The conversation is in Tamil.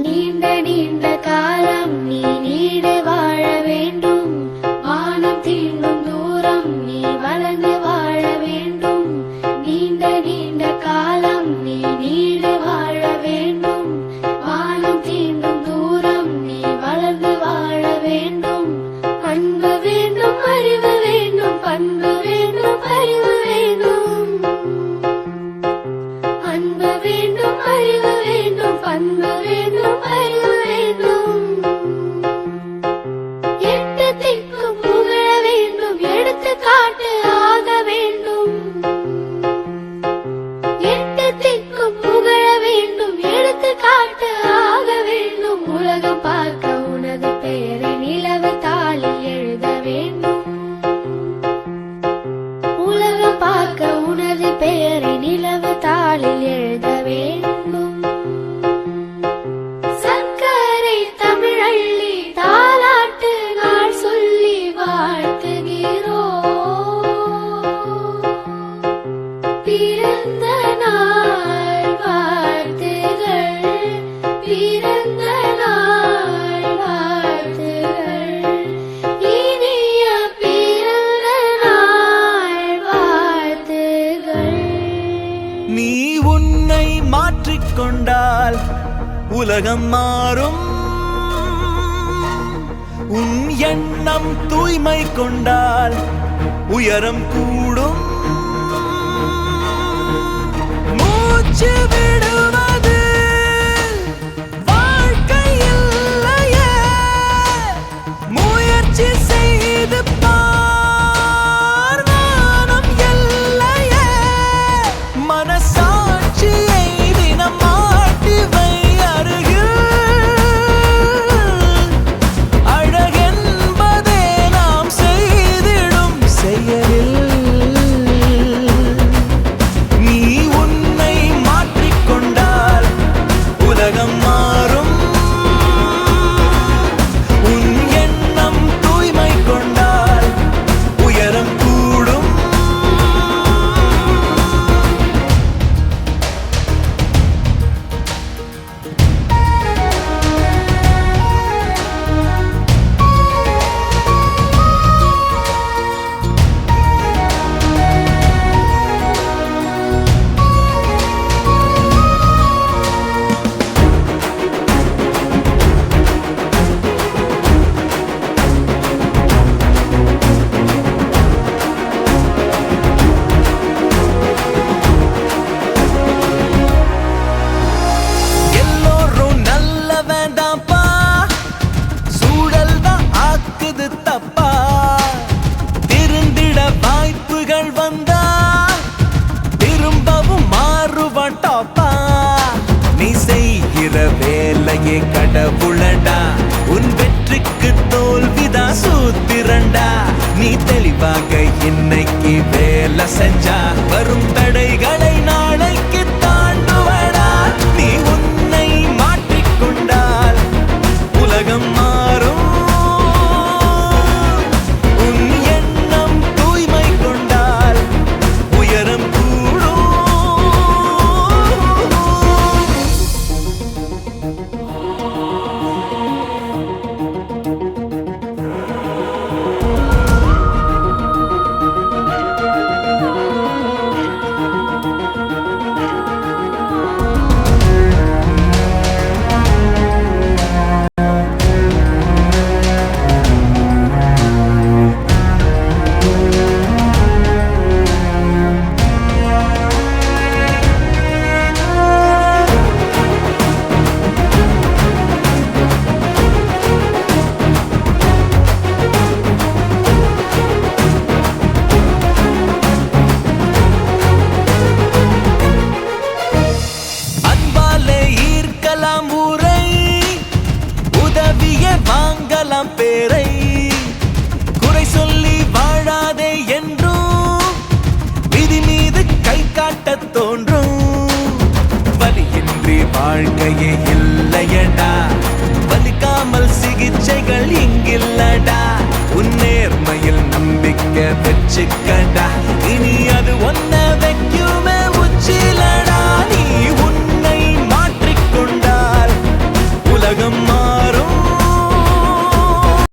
நீண்ட நீண்ட காலம் நீ நீடு வாழ வேண்டும். வானம் தீண்டும் தூரம் நீ வளர்ந்து வாழ வேண்டும். நீண்ட நீண்ட காலம் நீ நீடு வாழ வேண்டும். வானம் தீண்டும் தூரம் நீ வளர்ந்து வாழ வேண்டும். அன்பு வேண்டும், அறிவு வேண்டும், பண்பு வேண்டும், அறிவு வேண்டும். அன்பு வேண்டும், அறிவு வேண்டும், பண்பு வேண்டும், அறிவு வேண்டும். எட்டு திக்கும் புகழ வேண்டும், எடுத்துக்காட்டு ஆக வேண்டும். எட்டு திக்கும் புகழ வேண்டும், எடுத்துக்காட்டு ஆக வேண்டும். உலகம் பார்க்க உனது பெயரை நிலவு தாளில் எழுத வேண்டும். உலகம் பார்க்க உனது பெயரை நிலவு தாளில் எழுத வேண்டும். சர்க்கரை தமிழள்ளி தாலாட்டு நாள் சொல்லி வாழ்த்துகிறோம். பிறந்த நாள் வாழ்த்துகள், பிறந்த நாள் வாழ்த்துகள், இனிய பிறந்த நாள் வாழ்த்துகள். நீ உன்னை மாற்றிக்கொண்டால் உலகம் மாறும். உன் எண்ணம் தூய்மை கொண்டால் உயரம் கூடும். மூச்சு விடுவது வாழ்க்கை இல்லையே, முயற்சி செய்து பார், வானம் எல்லையே. மனசாட்சியை தினம் மாட்டி வை அருகில். அழகென்பதே நாம் செய்திடும் செயலில். நீ உன்னை மாற்றிக்கொண்டால் உலகம் மாறும். உன் எண்ணம் தூய்மை கொண்டால் உயரம் கூடும். எல்லோரும் நல்ல வேண்டாம்ப்பா, சூழல் தான் ஆக்குது தப்பா. திருந்திட வாய்ப்புகள் வந்தா திரும்பவும் மாறுவாட்டாப்பா. நீ செய்கிற வேலையே கடவுளடா, உன் வெற்றிக்கு தோல்விதான் சூத்திரண்டா. நீ தெளிவாக இன்னைக்கு வேலை செஞ்சா வரும் தடைகளை நாளைக்கு தாண்டுவடா. நீ உன்னை மாற்றிக்கொண்டால் உலகம் மாறும். உன் எண்ணம் தூய்மை கொண்டால் உயரம் கூடும். அன்பாலே ஈர்க்கலாம் ஊரை, உதவியே வாங்கலாம் பேரை. குறை சொல்லி வாழாதே என்றும் விதி மீது கை காட்டத் தோன்றும். வலியின்றி வாழ்க்கையே இல்லையடா, வலிக்காமல் சிகிச்சைகள் இங்கில்லடா. உன் நேர்மையில் நம்பிக்கை வச்சுக்கடா இனி அது ஒன்ன வைக்குமே